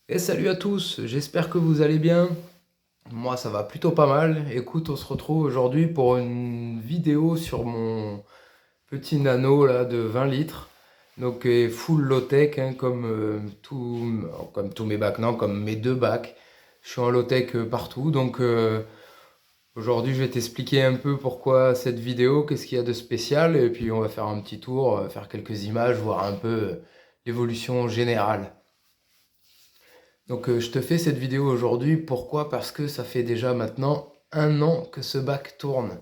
Et salut à tous, j'espère que vous allez bien. Moi, ça va plutôt pas mal. Écoute, on se retrouve aujourd'hui pour une vidéo sur mon petit nano là de 20 litres. Donc, full low-tech, hein, comme tous mes bacs, non, comme mes deux bacs. Je suis en low-tech partout. Donc, aujourd'hui, je vais t'expliquer un peu pourquoi cette vidéo, qu'est-ce qu'il y a de spécial. Et puis, on va faire un petit tour, faire quelques images, voir un peu l'évolution générale. Donc je te fais cette vidéo aujourd'hui, pourquoi? Parce que ça fait déjà maintenant un an que ce bac tourne.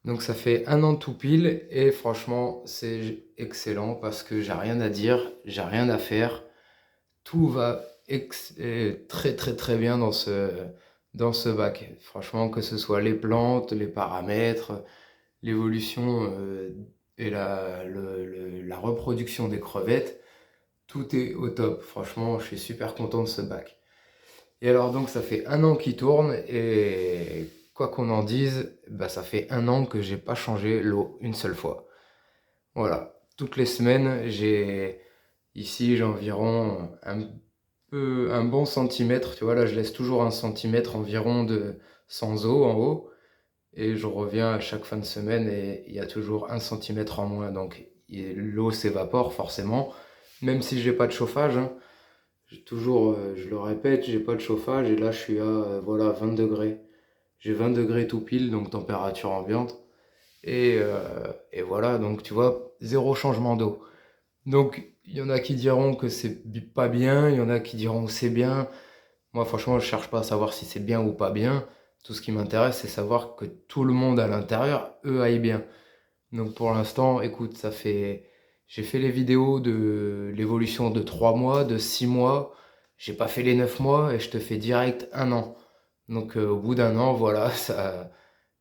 Donc ça fait un an tout pile et franchement c'est excellent parce que j'ai rien à dire, j'ai rien à faire. Tout va très très très bien dans ce bac. Franchement que ce soit les plantes, les paramètres, l'évolution et la reproduction des crevettes, tout est au top. Franchement je suis super content de ce bac. Et alors donc ça fait un an qu'il tourne et quoi qu'on en dise, bah, ça fait un an que j'ai pas changé l'eau une seule fois. Voilà, toutes les semaines j'ai environ un bon centimètre, tu vois là je laisse toujours un centimètre environ de sans eau en haut et je reviens à chaque fin de semaine et il y a toujours un centimètre en moins donc l'eau s'évapore forcément, même si j'ai pas de chauffage, hein. J'ai toujours, je le répète, j'ai pas de chauffage et là je suis à voilà 20 degrés. J'ai 20 degrés tout pile, donc température ambiante. Et voilà, donc tu vois, zéro changement d'eau. Donc il y en a qui diront que c'est pas bien, il y en a qui diront que c'est bien. Moi franchement, je cherche pas à savoir si c'est bien ou pas bien. Tout ce qui m'intéresse, c'est savoir que tout le monde à l'intérieur, eux, aille bien. Donc pour l'instant, écoute, j'ai fait les vidéos de l'évolution de 3 mois, de 6 mois. J'ai pas fait les 9 mois et je te fais direct un an. Donc au bout d'un an, voilà, ça,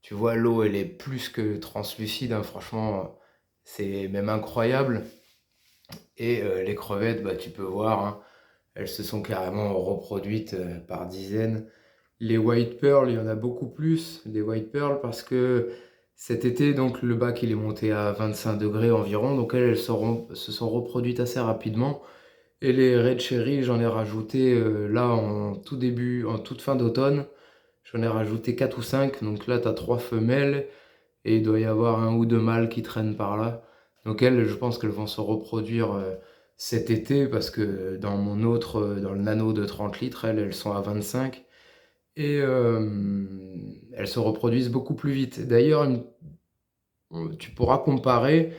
tu vois, l'eau, elle est plus que translucide, hein, franchement, c'est même incroyable. Et les crevettes, bah, tu peux voir, hein, elles se sont carrément reproduites par dizaines. Les white pearl, il y en a beaucoup plus, des white pearl, parce que cet été, donc le bac il est monté à 25 degrés environ, donc se sont reproduites assez rapidement. Et les red cherry, j'en ai rajouté là en tout début, en toute fin d'automne, j'en ai rajouté 4 ou 5, donc là tu as 3 femelles, et il doit y avoir un ou deux mâles qui traînent par là. Donc elles, je pense qu'elles vont se reproduire cet été, parce que dans mon autre, dans le nano de 30 litres, elles sont à 25. Et elles se reproduisent beaucoup plus vite. D'ailleurs, tu pourras comparer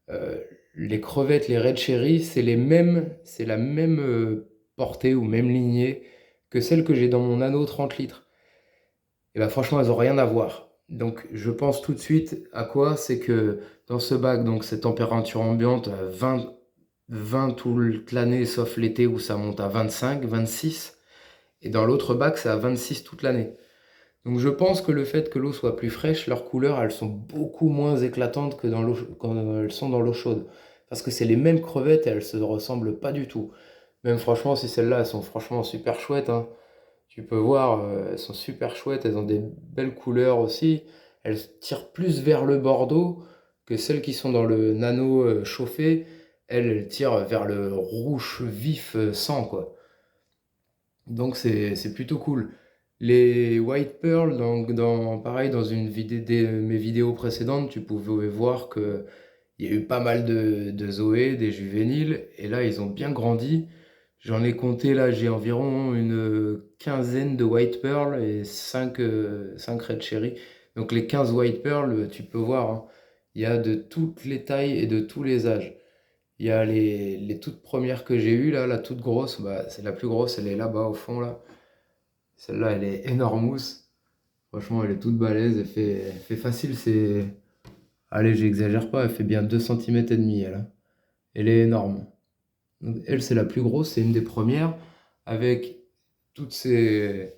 euh, les crevettes, les red cherry, c'est la même portée ou même lignée que celle que j'ai dans mon anneau 30 litres. Et ben franchement, elles n'ont rien à voir. Donc je pense tout de suite à quoi? C'est que dans ce bac, donc cette température ambiante à 20 toute l'année, sauf l'été où ça monte à 25, 26. Et dans l'autre bac, c'est à 26 toute l'année. Donc je pense que le fait que l'eau soit plus fraîche, leurs couleurs, elles sont beaucoup moins éclatantes que quand elles sont dans l'eau chaude. Parce que c'est les mêmes crevettes et elles se ressemblent pas du tout. Même franchement, si celles-là, elles sont franchement super chouettes, hein. Tu peux voir, elles sont super chouettes, elles ont des belles couleurs aussi. Elles tirent plus vers le bordeaux que celles qui sont dans le nano chauffé. Elles tirent vers le rouge vif sang, quoi. Donc c'est plutôt cool. Les White Pearl, donc pareil, dans une mes vidéos précédentes, tu pouvais voir que il y a eu pas mal de Zoé, des juvéniles, et là ils ont bien grandi. J'en ai compté là, j'ai environ une quinzaine de White Pearl et 5 Red Cherry. Donc les 15 White Pearl, tu peux voir, hein, il y a de toutes les tailles et de tous les âges. Il y a les toutes premières que j'ai eues, là, la toute grosse, bah, c'est la plus grosse, elle est là-bas au fond, là. Celle-là, elle est énormousse. Franchement, elle est toute balèze, elle fait facile, c'est... Allez, j'exagère pas, elle fait bien 2 cm et demi, elle, hein. Elle est énorme. Donc, elle, c'est la plus grosse, c'est une des premières, avec toutes ces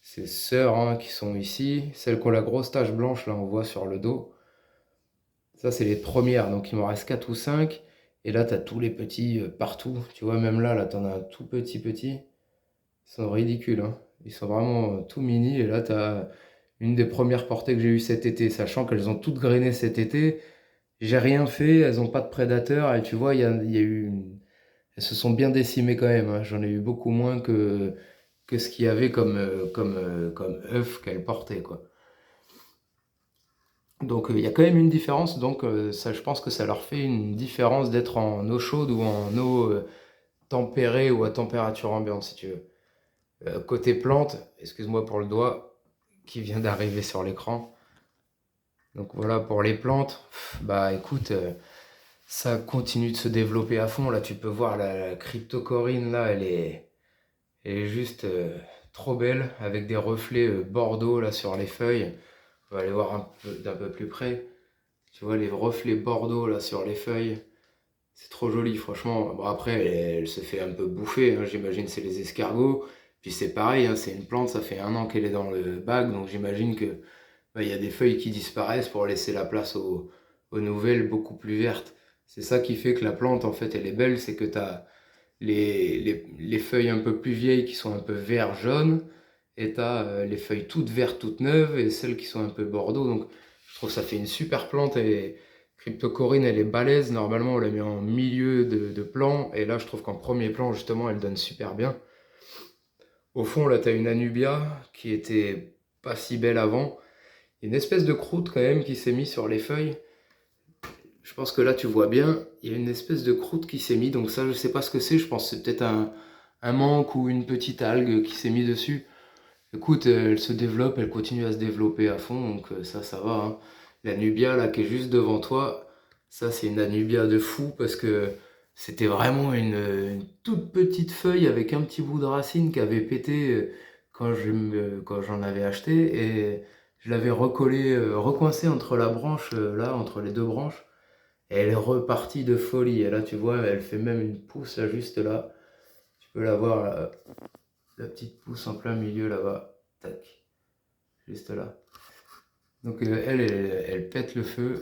sœurs, hein, qui sont ici. Celles qui ont la grosse tache blanche, là, on voit sur le dos. Ça, c'est les premières, donc il m'en reste 4 ou 5. Et là, tu as tous les petits partout. Tu vois, même là, tu en as un tout petit. Ils sont ridicules, hein. Ils sont vraiment tout mini. Et là, tu as une des premières portées que j'ai eues cet été, sachant qu'elles ont toutes grainé cet été. J'ai rien fait, elles n'ont pas de prédateurs. Et tu vois, il y a eu elles se sont bien décimées quand même, hein. J'en ai eu beaucoup moins que ce qu'il y avait comme œuf qu'elles portaient, quoi. Donc il y a quand même une différence, donc ça, je pense que ça leur fait une différence d'être en eau chaude ou en eau tempérée ou à température ambiante, si tu veux. Côté plante, excuse-moi pour le doigt qui vient d'arriver sur l'écran. Donc voilà, pour les plantes, bah écoute, ça continue de se développer à fond. Là, tu peux voir la cryptocorine, là, elle est juste trop belle, avec des reflets bordeaux là sur les feuilles. On va aller voir d'un peu plus près. Tu vois les reflets bordeaux là sur les feuilles. C'est trop joli, franchement. Bon, après, elle se fait un peu bouffer, hein, j'imagine c'est les escargots. Puis c'est pareil, hein, c'est une plante, ça fait 1 an qu'elle est dans le bac, donc j'imagine que bah, y a des feuilles qui disparaissent pour laisser la place aux nouvelles beaucoup plus vertes. C'est ça qui fait que la plante, en fait, elle est belle, c'est que tu as les feuilles un peu plus vieilles qui sont un peu vert-jaune, et tu as les feuilles toutes vertes, toutes neuves, et celles qui sont un peu bordeaux. Donc je trouve que ça fait une super plante, et Cryptocorine, elle est balèze. Normalement, on la met en milieu de plan, et là, je trouve qu'en premier plan, justement, elle donne super bien. Au fond, là, tu as une Anubia qui était pas si belle avant. Il y a une espèce de croûte quand même qui s'est mise sur les feuilles. Je pense que là, tu vois bien, il y a une espèce de croûte qui s'est mise. Donc ça, je sais pas ce que c'est. Je pense que c'est peut-être un manque ou une petite algue qui s'est mise dessus. Écoute, elle se développe, elle continue à se développer à fond. Donc ça va, hein. La Nubia, là, qui est juste devant toi, ça, c'est une Anubia de fou parce que c'était vraiment une toute petite feuille avec un petit bout de racine qui avait pété quand j'en avais acheté. Et je l'avais recollé, recoincé entre la branche, là, entre les deux branches. Et elle est repartie de folie. Et là, tu vois, elle fait même une pousse là, juste là. Tu peux la voir, là, la petite pousse en plein milieu là-bas. Tac, juste là. Donc elle pète le feu.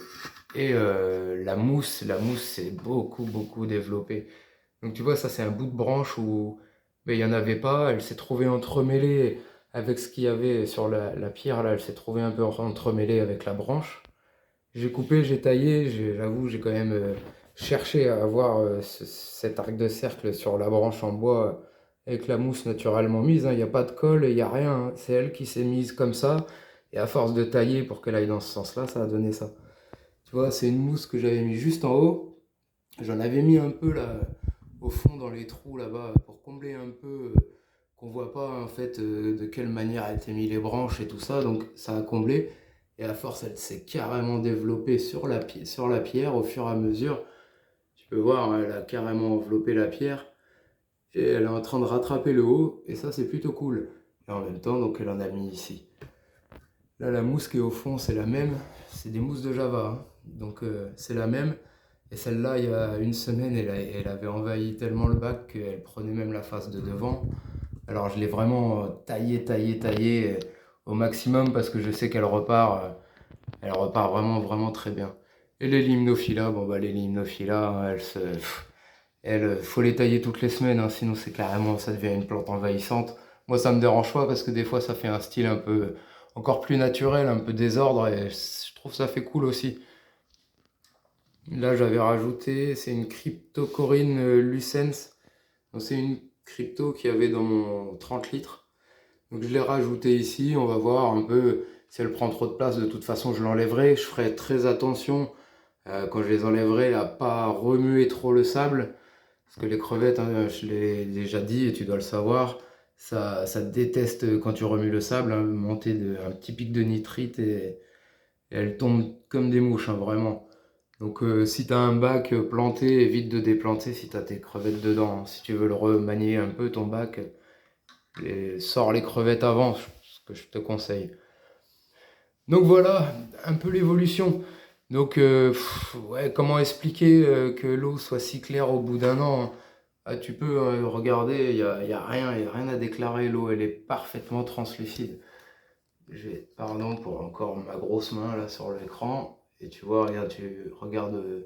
Et la mousse s'est beaucoup développée. Donc tu vois, ça c'est un bout de branche où ben, il n'y en avait pas. Elle s'est trouvée entremêlée avec ce qu'il y avait sur la pierre. Là, elle s'est trouvée un peu entremêlée avec la branche. J'ai coupé, j'ai taillé, j'avoue, j'ai quand même cherché à avoir cet arc de cercle sur la branche en bois avec la mousse naturellement mise, hein. Il n'y a pas de colle, il n'y a rien, hein. C'est elle qui s'est mise comme ça. Et à force de tailler pour qu'elle aille dans ce sens-là, ça a donné ça. Tu vois, c'est une mousse que j'avais mis juste en haut. J'en avais mis un peu là, au fond dans les trous là-bas pour combler un peu, qu'on voit pas en fait de quelle manière étaient mis les branches et tout ça. Donc ça a comblé. Et à force, elle s'est carrément développée sur la pierre au fur et à mesure. Tu peux voir, hein, elle a carrément enveloppé la pierre. Et elle est en train de rattraper le haut. Et ça, c'est plutôt cool. Et en même temps, donc elle en a mis ici. Là, la mousse qui est au fond, c'est la même. C'est des mousses de Java, hein. Donc c'est la même. Et celle-là, il y a une semaine, elle avait envahi tellement le bac qu'elle prenait même la face de devant. Alors je l'ai vraiment taillée au maximum parce que je sais elle repart vraiment très bien. Et les limnophilas, bon bah les limnophilas, hein, faut les tailler toutes les semaines, hein, sinon c'est carrément, ça devient une plante envahissante. Moi ça me dérange pas parce que des fois ça fait un style un peu encore plus naturel, un peu désordre et je trouve ça fait cool aussi. Là j'avais rajouté, c'est une cryptocorine lucens. Donc, c'est une crypto qu'il y avait dans mon 30 litres. Donc je l'ai rajouté ici, on va voir un peu si elle prend trop de place, de toute façon je l'enlèverai. Je ferai très attention quand je les enlèverai à pas remuer trop le sable. Parce que les crevettes, hein, je l'ai déjà dit et tu dois le savoir, ça déteste quand tu remues le sable, hein, monter un petit pic de nitrite et elles tombent comme des mouches, hein, vraiment. Donc si tu as un bac planté, évite de déplanter si tu as tes crevettes dedans, hein. Si tu veux le remanier un peu ton bac, sors les crevettes avant, ce que je te conseille. Donc voilà, un peu l'évolution. Donc ouais, comment expliquer que l'eau soit si claire au bout d'1 an, hein. Ah, tu peux regarder, il y a rien à déclarer, l'eau elle est parfaitement translucide. Pardon pour encore ma grosse main là sur l'écran. Et tu vois, regarde, tu regardes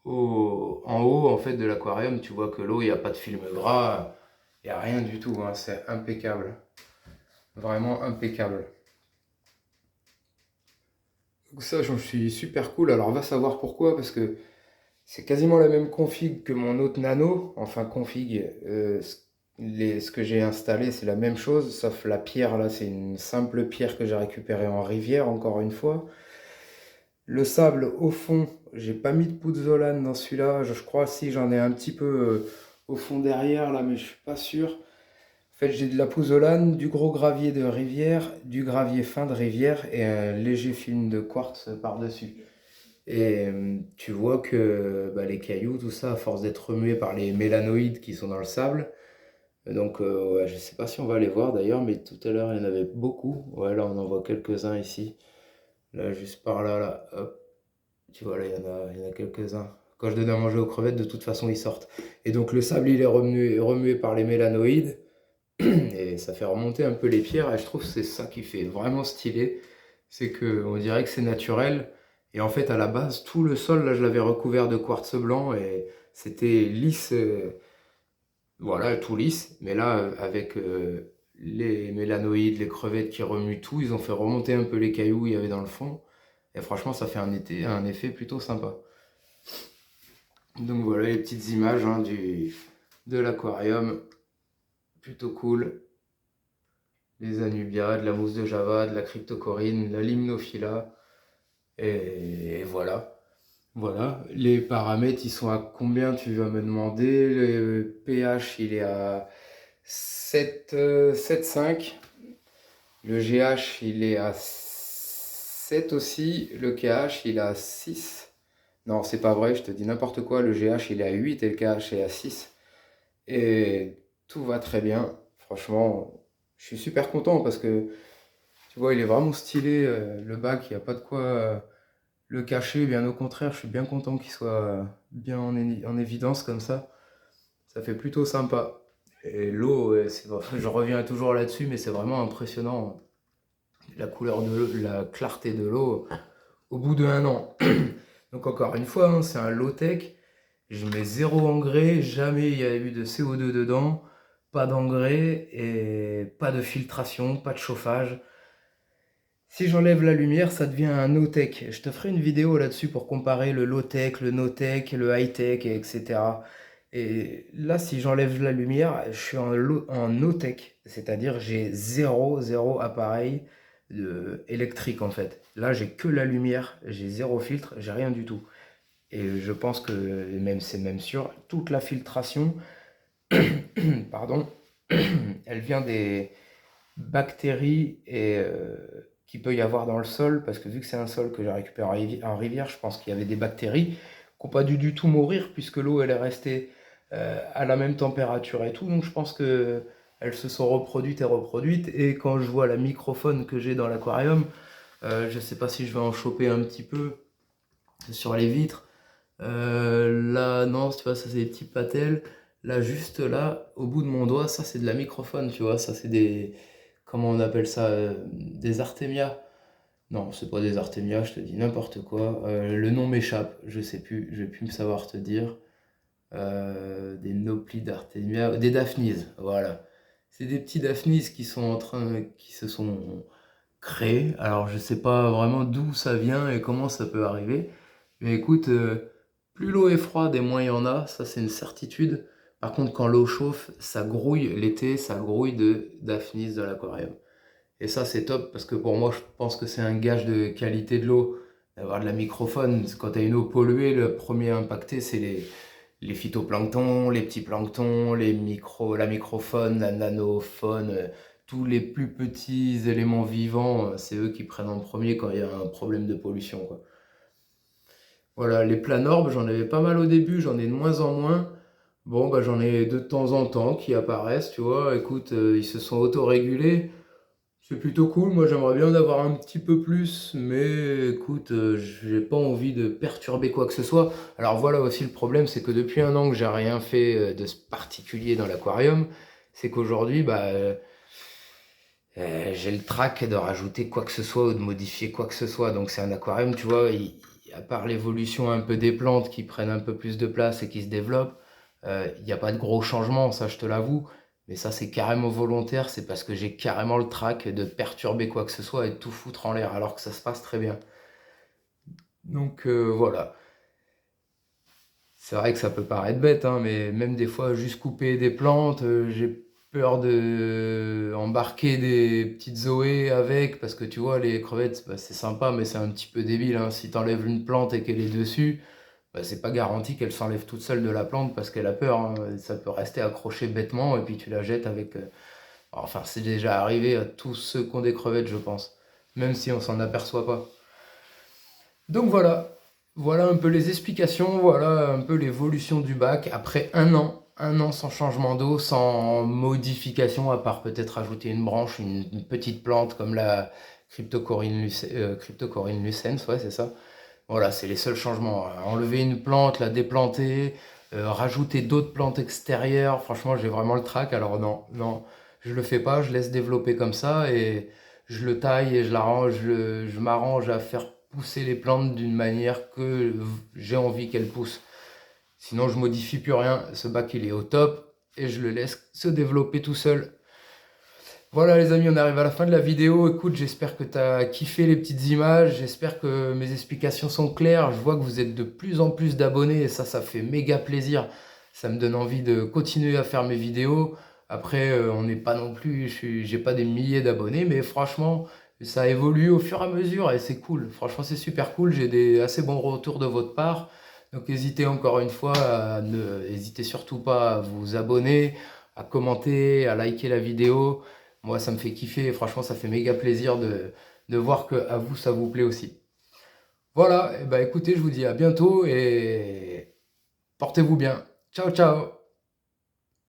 en haut en fait de l'aquarium, tu vois que l'eau, il n'y a pas de film gras, il n'y a rien du tout, hein, c'est impeccable. Vraiment impeccable. Donc ça, j'en suis super cool. Alors va savoir pourquoi, parce que C'est quasiment la même config que mon autre nano. Enfin, config, ce que j'ai installé, c'est la même chose, sauf la pierre là, c'est une simple pierre que j'ai récupérée en rivière, encore une fois. Le sable au fond, j'ai pas mis de pouzzolane dans celui-là. Je crois si j'en ai un petit peu au fond derrière là, mais je suis pas sûr. En fait, j'ai de la pouzzolane, du gros gravier de rivière, du gravier fin de rivière et un léger film de quartz par-dessus. Et tu vois que bah, les cailloux, tout ça, à force d'être remués par les mélanoïdes qui sont dans le sable, donc ouais, je sais pas si on va les voir d'ailleurs, mais tout à l'heure il y en avait beaucoup. Ouais, là on en voit quelques-uns ici. Là, juste par là, là, hop, tu vois, là il y en a quelques-uns. Quand je donne à manger aux crevettes, de toute façon ils sortent. Et donc le sable il est remué par les mélanoïdes, et ça fait remonter un peu les pierres, et je trouve que c'est ça qui fait vraiment stylé. C'est que on dirait que c'est naturel. Et en fait, à la base, tout le sol, là, je l'avais recouvert de quartz blanc et c'était lisse, voilà, tout lisse. Mais là, avec les mélanoïdes, les crevettes qui remuent tout, ils ont fait remonter un peu les cailloux qu'il y avait dans le fond. Et franchement, ça fait un effet plutôt sympa. Donc voilà les petites images hein, de l'aquarium. Plutôt cool. Les anubias, de la mousse de Java, de la cryptocorine, la limnophila. Et voilà. Voilà, les paramètres, ils sont à combien tu vas me demander? Le pH, il est à 7, 7,5. Le GH, il est à 7 aussi. Le KH, il est à 6. Non, c'est pas vrai, je te dis n'importe quoi. Le GH, il est à 8 et le KH est à 6. Et tout va très bien. Franchement, je suis super content parce que, tu vois, il est vraiment stylé. Le bac, il n'y a pas de quoi le cacher, bien au contraire, je suis bien content qu'il soit bien en évidence comme ça. Ça fait plutôt sympa. Et l'eau, ouais, je reviens toujours là-dessus, mais c'est vraiment impressionnant. La couleur de l'eau, la clarté de l'eau au bout d'un an. Donc encore une fois, hein, c'est un low-tech. Je mets zéro engrais, jamais il y a eu de CO2 dedans, pas d'engrais et pas de filtration, pas de chauffage. Si j'enlève la lumière, ça devient un no-tech. Je te ferai une vidéo là-dessus pour comparer le low-tech, le no-tech, le high-tech, etc. Et là, si j'enlève la lumière, je suis en no-tech. C'est-à-dire j'ai zéro appareil électrique en fait. Là, j'ai que la lumière, j'ai zéro filtre, j'ai rien du tout. Et je pense que, même c'est même sûr, toute la filtration, pardon, elle vient des bactéries qu'il peut y avoir dans le sol, parce que vu que c'est un sol que j'ai récupéré en rivière, je pense qu'il y avait des bactéries qui n'ont pas dû du tout mourir, puisque l'eau elle est restée à la même température et tout, donc je pense que elles se sont reproduites et reproduites, et quand je vois la microfaune que j'ai dans l'aquarium, je sais pas si je vais en choper un petit peu sur les vitres. Là, non, tu vois, ça c'est des petits patelles. Là, juste là, au bout de mon doigt, ça c'est de la microfaune, tu vois, ça c'est des, comment on appelle ça, des artémias. Non, c'est pas des artémias, je te dis n'importe quoi. Le nom m'échappe, je sais plus, je vais plus me savoir te dire. Des Noplides d'artémia, des daphnises, voilà. C'est des petits daphnises qui se sont créés. Alors je sais pas vraiment d'où ça vient et comment ça peut arriver. Mais écoute, plus l'eau est froide et moins il y en a, ça c'est une certitude. Par contre, quand l'eau chauffe, ça grouille l'été, ça grouille de daphnis dans l'aquarium. Et ça c'est top parce que pour moi, je pense que c'est un gage de qualité de l'eau, d'avoir de la microfaune. Quand tu as une eau polluée, le premier impacté, c'est les phytoplanctons, les petits planctons, la microfaune, la nanofaune, tous les plus petits éléments vivants, c'est eux qui prennent en premier quand il y a un problème de pollution, quoi. Voilà, les planorbes, j'en avais pas mal au début, j'en ai de moins en moins. Bon, bah j'en ai de temps en temps qui apparaissent, tu vois. Écoute, ils se sont autorégulés. C'est plutôt cool. Moi, j'aimerais bien en avoir un petit peu plus, mais écoute, j'ai pas envie de perturber quoi que ce soit. Alors voilà aussi le problème, c'est que depuis un an que j'ai rien fait de particulier dans l'aquarium, c'est qu'aujourd'hui, bah, j'ai le trac de rajouter quoi que ce soit ou de modifier quoi que ce soit. Donc c'est un aquarium, tu vois, à part l'évolution un peu des plantes qui prennent un peu plus de place et qui se développent, il n'y a pas de gros changements, ça je te l'avoue. Mais ça c'est carrément volontaire, c'est parce que j'ai carrément le trac de perturber quoi que ce soit et de tout foutre en l'air alors que ça se passe très bien. Donc voilà. C'est vrai que ça peut paraître bête, hein, mais même des fois, juste couper des plantes, j'ai peur de embarquer des petites Zoé avec, parce que tu vois, les crevettes, bah, c'est sympa, mais c'est un petit peu débile, hein. Si t'enlèves une plante et qu'elle est dessus, bah, c'est pas garanti qu'elle s'enlève toute seule de la plante parce qu'elle a peur, hein. Ça peut rester accroché bêtement et puis tu la jettes avec. Enfin, c'est déjà arrivé à tous ceux qui ont des crevettes, je pense, même si on s'en aperçoit pas. Donc voilà, voilà un peu les explications, voilà un peu l'évolution du bac après un an sans changement d'eau, sans modification, à part peut-être ajouter une branche, une petite plante comme la Cryptocorinne lucens, ouais c'est ça. Voilà, c'est les seuls changements. Enlever une plante, la déplanter, rajouter d'autres plantes extérieures, franchement j'ai vraiment le trac, alors non, non, je le fais pas, je laisse développer comme ça et je le taille et je l'arrange, je m'arrange à faire pousser les plantes d'une manière que j'ai envie qu'elles poussent. Sinon, je modifie plus rien. Ce bac, il est au top et je le laisse se développer tout seul. Voilà les amis, on arrive à la fin de la vidéo. Écoute, j'espère que tu as kiffé les petites images. J'espère que mes explications sont claires. Je vois que vous êtes de plus en plus d'abonnés et ça fait méga plaisir. Ça me donne envie de continuer à faire mes vidéos. Après, on n'est pas non plus, j'ai pas des milliers d'abonnés, mais franchement, ça évolue au fur et à mesure et c'est cool. Franchement, c'est super cool. J'ai des assez bons retours de votre part. Donc, n'hésitez encore une fois n'hésitez surtout pas à vous abonner, à commenter, à liker la vidéo. Moi, ça me fait kiffer et franchement, ça fait méga plaisir de voir que à vous, ça vous plaît aussi. Voilà, et bah écoutez, je vous dis à bientôt et portez-vous bien. Ciao, ciao!